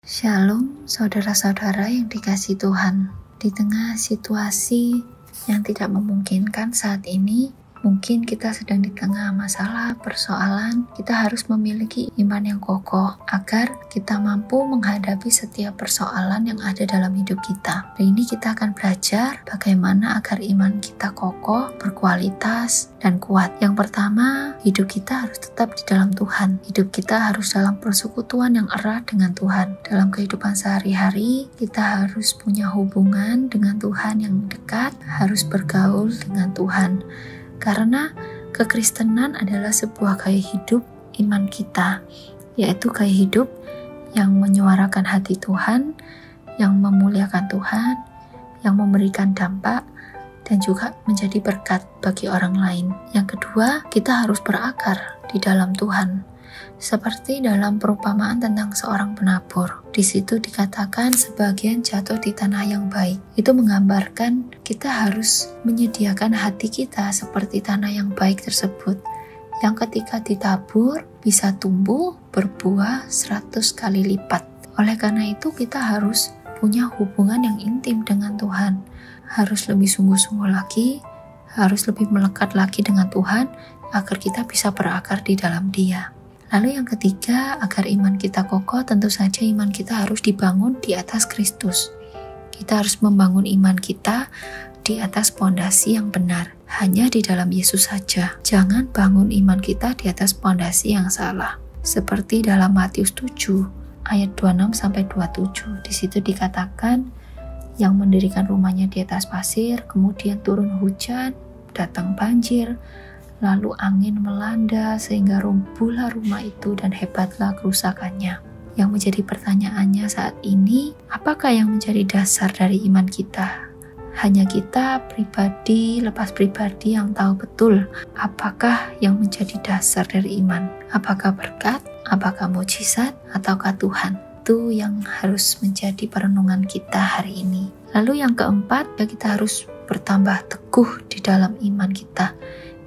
Shalom saudara-saudara yang dikasihi Tuhan. Di tengah situasi yang tidak memungkinkan saat ini, mungkin kita sedang di tengah masalah, persoalan, kita harus memiliki iman yang kokoh agar kita mampu menghadapi setiap persoalan yang ada dalam hidup kita. Hari ini kita akan belajar bagaimana agar iman kita kokoh, berkualitas, dan kuat. Yang pertama, hidup kita harus tetap di dalam Tuhan. Hidup kita harus dalam persekutuan yang erat dengan Tuhan. Dalam kehidupan sehari-hari, kita harus punya hubungan dengan Tuhan yang dekat, harus bergaul dengan Tuhan. Karena kekristenan adalah sebuah gaya hidup iman kita, yaitu gaya hidup yang menyuarakan hati Tuhan, yang memuliakan Tuhan, yang memberikan dampak, dan juga menjadi berkat bagi orang lain. Yang kedua, kita harus berakar di dalam Tuhan. Seperti dalam perumpamaan tentang seorang penabur. Di situ dikatakan sebagian jatuh di tanah yang baik. Itu menggambarkan kita harus menyediakan hati kita seperti tanah yang baik tersebut. Yang ketika ditabur bisa tumbuh berbuah 100 kali lipat. Oleh karena itu kita harus punya hubungan yang intim dengan Tuhan. Harus lebih sungguh-sungguh lagi, harus lebih melekat lagi dengan Tuhan agar kita bisa berakar di dalam Dia. Lalu yang ketiga, agar iman kita kokoh, tentu saja iman kita harus dibangun di atas Kristus. Kita harus membangun iman kita di atas pondasi yang benar, hanya di dalam Yesus saja. Jangan bangun iman kita di atas pondasi yang salah. Seperti dalam Matius 7 ayat 26-27. Di situ dikatakan yang mendirikan rumahnya di atas pasir, kemudian turun hujan, datang banjir, lalu angin melanda sehingga runtuhlah rumah itu dan hebatlah kerusakannya. Yang menjadi pertanyaannya saat ini, apakah yang menjadi dasar dari iman kita? Hanya kita pribadi, lepas pribadi yang tahu betul apakah yang menjadi dasar dari iman. Apakah berkat, apakah mukjizat, ataukah Tuhan? Itu yang harus menjadi perenungan kita hari ini. Lalu yang keempat, kita harus bertambah teguh di dalam iman kita.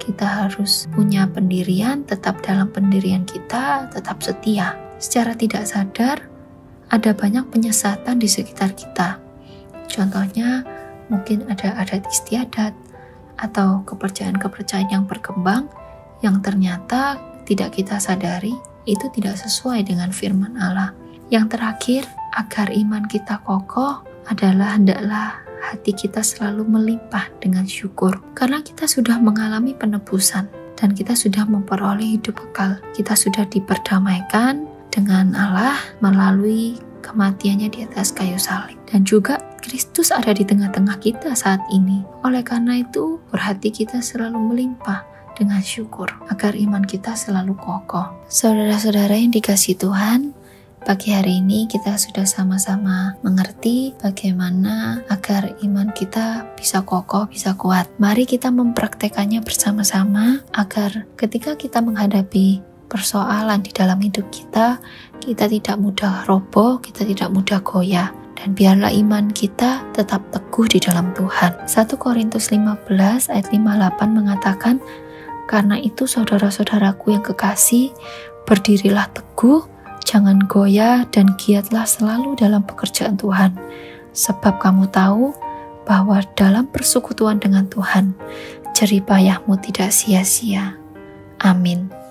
Kita harus punya pendirian, tetap dalam pendirian kita, tetap setia. Secara tidak sadar, ada banyak penyesatan di sekitar kita. Contohnya, mungkin ada adat istiadat, atau kepercayaan-kepercayaan yang berkembang, yang ternyata tidak kita sadari, itu tidak sesuai dengan firman Allah. Yang terakhir, agar iman kita kokoh adalah hendaklah hati kita selalu melimpah dengan syukur. Karena kita sudah mengalami penebusan dan kita sudah memperoleh hidup kekal. Kita sudah diperdamaikan dengan Allah melalui kematiannya di atas kayu salib. Dan juga Kristus ada di tengah-tengah kita saat ini. Oleh karena itu, berhati kita selalu melimpah dengan syukur agar iman kita selalu kokoh. Saudara-saudara yang dikasihi Tuhan, pagi hari ini kita sudah sama-sama mengerti bagaimana agar iman kita bisa kokoh, bisa kuat. Mari kita mempraktekannya bersama-sama agar ketika kita menghadapi persoalan di dalam hidup kita, kita tidak mudah roboh, kita tidak mudah goyah. Dan biarlah iman kita tetap teguh di dalam Tuhan. 1 Korintus 15 ayat 58 mengatakan, "Karena itu saudara-saudaraku yang kekasih, berdirilah teguh, jangan goyah dan giatlah selalu dalam pekerjaan Tuhan. Sebab kamu tahu bahwa dalam persekutuan dengan Tuhan, jerih payahmu tidak sia-sia." Amin.